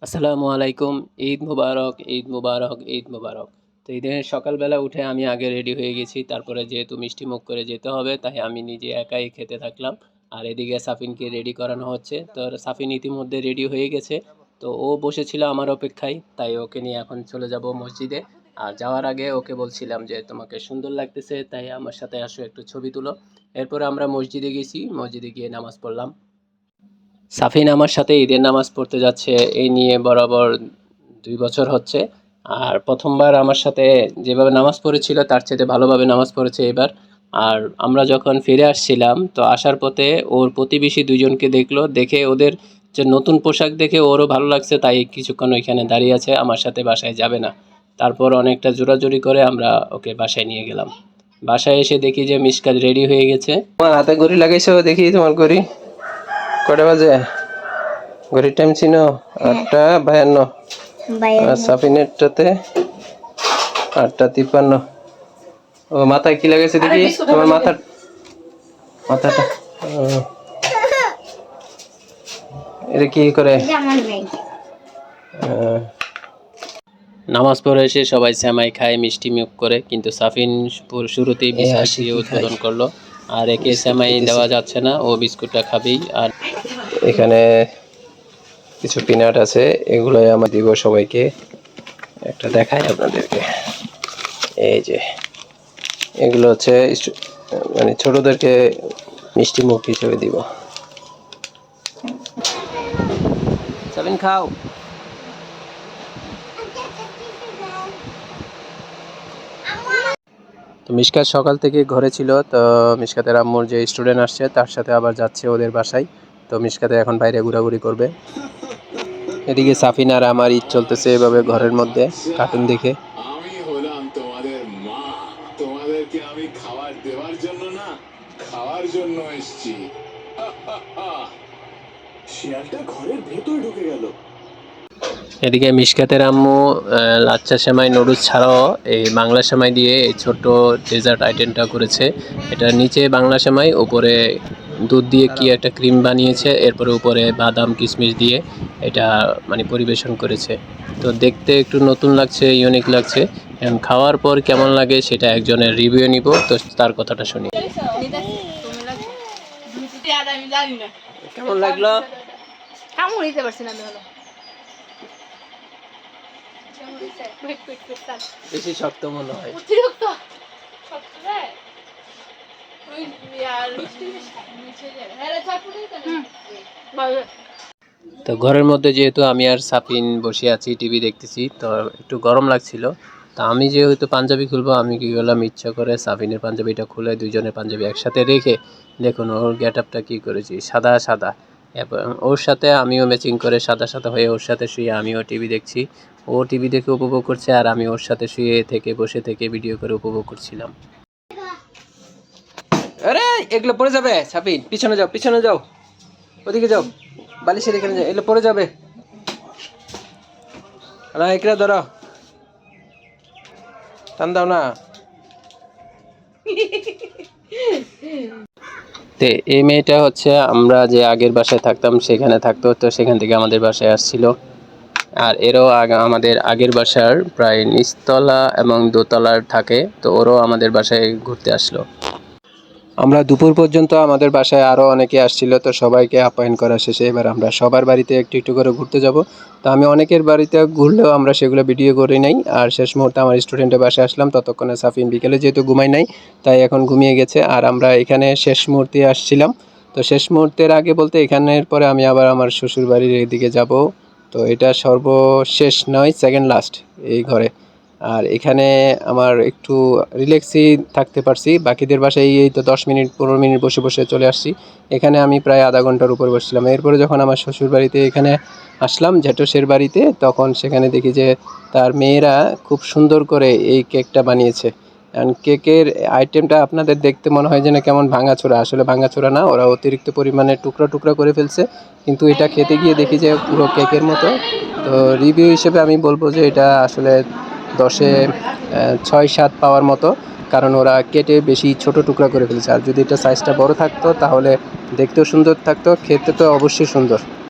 আসসালামু আলাইকুম। ঈদ মুবারক, ঈদ মুবারক, ঈদ মুবারক। তো ঈদের সকালবেলা উঠে আমি আগে রেডি হয়ে গেছি। তারপরে যেহেতু মিষ্টি মুখ করে যেতে হবে, তাই আমি নিজে একাই খেতে থাকলাম। আর এদিকে সাফিনকে রেডি করানো হচ্ছে। তো সাফিন ইতিমধ্যে রেডি হয়ে গেছে। তো ও বসেছিল আমার অপেক্ষায়, তাই ওকে নিয়ে এখন চলে যাব মসজিদে। আর যাওয়ার আগে ওকে বলছিলাম যে তোমাকে সুন্দর লাগতেছে, তাই আমার সাথে আসো, একটু ছবি তুলো। এরপরে আমরা মসজিদে গেছি, মসজিদে গিয়ে নামাজ পড়লাম। সাফিন আমার সাথে ঈদের নামাজ পড়তে যাচ্ছে এই নিয়ে বরাবর 2 বছর হচ্ছে। আর প্রথমবার আমার সাথে যেভাবে নামাজ পড়েছিল তার চেয়ে ভালোভাবে নামাজ পড়েছে এবার। আর আমরা যখন ফিরে আসছিলাম, তো আসার পথে ওর প্রতিবেশী দুজনকে দেখলো, দেখে ওদের যে নতুন পোশাক দেখে ওরও ভালো লাগছে, তাই কিছুক্ষণ ওইখানে দাঁড়িয়ে আছে, আমার সাথে বাসায় যাবে না। তারপর অনেকটা জোরাজুরি করে আমরা ওকে বাসায় নিয়ে গেলাম। বাসায় এসে দেখি যে মিশকাত রেডি হয়ে গেছে। তোমার হাতে ঘড়ি লাগাইছো, দেখি তোমার ঘড়ি কটা বাজে? ঘড়ির টাইম ছিল 8:52। আর সাফিনেরটাতে 8:53। ও মাথায় কি লাগাইছে দেখি তোমার মাথাটা। এটা কি করে? নামাজ পড়ে এসে সবাই সেমাই খায় মিষ্টি মুখ করে, কিন্তু সাফিন শুরুতেই বিস্কুট দিয়ে উদ্বোধন করলো। আর একে সেমাই দেওয়া যাচ্ছে না, ও বিস্কুটটা খাবেই। আর এখানে কিছু পিনাট আছে, এগুলোই আমরা দিব সবাইকে। একটা দেখাই আপনাদেরকে, এই যে এগুলো হচ্ছে মানে ছোটদেরকে মিষ্টি মুখ হিসেবে দিব। সাবিন খাও। তো মিশকাত সকাল থেকে ঘরে ছিল, তো মিশকাতের আম্মুর যে স্টুডেন্ট আসছে তার সাথে আবার যাচ্ছে ওদের বাসায়। তো মিশকাতে এখন বাইরে ঘোরাঘুরি করবে। এদিকে সাফিন আর আমার ঈদ চলতেছে এভাবে ঘরের মধ্যে কার্টুন দেখে। আমি হলাম তোমাদের মা, তোমাদেরকে আমি খাবার দেওয়ার জন্য না, খাওয়ার জন্য এসেছি। শিয়ালটা ঘরের ভেতর ঢুকে গেল। এদিকে মিশকাতের আম্মু লাচ্চা সেমাই নুডলস ছাড়াও এই বাংলা সেমাই দিয়ে এই ছোট্ট ডেজার্ট আইটেমটা করেছে। এটা নিচে বাংলা সেমাই, উপরে দুধ দিয়ে কি একটা ক্রিম বানিয়েছে, এরপরে উপরে বাদাম কিশমিশ দিয়ে এটা মানে পরিবেশন করেছে। তো দেখতে একটু নতুন লাগছে, ইউনিক লাগছে। এখন খাওয়ার পর কেমন লাগে সেটা একজনের রিভিউ নিব, তো তার কথাটা শুনি। কেমন লাগলো? বেশি শক্ত মনে হয়। তো ঘরের মধ্যে যেহেতু আমি আর সাফিন বসে আছি, টিভি দেখতেছি, তো একটু গরম লাগছিল। তা আমি যেহেতু পাঞ্জাবি খুলবো, আমি কি করলাম, ইচ্ছা করে সাফিনের পাঞ্জাবিটা খুলে দুইজনের পাঞ্জাবি একসাথে রেখে, দেখুন ওর গেট আপটা কী করেছি, সাদা সাদা। এবং ওর সাথে আমিও ম্যাচিং করে সাদা সাদা হয়ে ওর সাথে শুয়ে আমিও টিভি দেখছি। ও টিভি দেখে উপভোগ করছে, আর আমি ওর সাথে শুয়ে থেকে বসে থেকে ভিডিও করে উপভোগ করছিলাম। আরে এগুলো পড়ে যাবে সাফিন, পিছনে যাও, পিছনে যাও, ওদিকে যাও, বালিশের এখানে যাও, এগুলো পড়ে যাবে না। এগুলো ধরো, টান দাও না। তো এই মেয়েটা হচ্ছে আমরা যে আগের বাসায় থাকতাম সেখানে থাকতো, তো সেখান থেকে আমাদের বাসায় আসছিল। আর এরও আমাদের আগের বাসার প্রায় নিচতলা এবং দোতলার থাকে, তো ওরও আমাদের বাসায় ঘুরতে আসলো। আমরা দুপুর পর্যন্ত আমাদের বাসায় আরও অনেকে আসছিল, তো সবাইকে আপ্যায়ন করা শেষে এবার আমরা সবার বাড়িতে একটু একটু করে ঘুরতে যাব। তো আমি অনেকের বাড়িতে ঘুরলেও আমরা সেগুলো ভিডিও করি নাই। আর শেষ মুহূর্তে আমার স্টুডেন্টের বাসায় আসলাম, ততক্ষণে সাফিন বিকেলে যেহেতু ঘুমাই নাই, তাই এখন ঘুমিয়ে গেছে। আর আমরা এখানে শেষ মুহূর্তে আসছিলাম। তো শেষ মুহূর্তের আগে বলতে এখানের পরে আমি আবার আমার শ্বশুর বাড়ির এদিকে যাব। তো এটা সর্বশেষ নয়, সেকেন্ড লাস্ট এই ঘরে। আর এখানে আমার একটু রিল্যাক্সই থাকতে পারছি। বাকিদের বাসায় এই তো 10 মিনিট 15 মিনিট বসে বসে চলে আসছি। এখানে আমি প্রায় আধা ঘন্টার উপর বসছিলাম। এরপরে যখন আমার শ্বশুর বাড়িতে এখানে আসলাম, জেঠসের বাড়িতে, তখন সেখানে দেখি যে তার মেয়েরা খুব সুন্দর করে এই কেকটা বানিয়েছে। অ্যান্ড কেকের আইটেমটা আপনাদের দেখতে মনে হয় যেন কেমন ভাঙাচোরা, আসলে ভাঙাচোরা না, ওরা অতিরিক্ত পরিমাণে টুকরা টুকরা করে ফেলছে। কিন্তু এটা খেতে গিয়ে দেখি যে পুরো কেকের মতো। তো রিভিউ হিসেবে আমি বলবো যে এটা আসলে 10-এ 6-7 পাওয়ার মতো, কারণ ওরা কেটে বেশি ছোট টুকরা করে ফেলেছে। আর যদি এটা সাইজটা বড় থাকতো তাহলে দেখতেও সুন্দর থাকতো, খেতে তো অবশ্যই সুন্দর।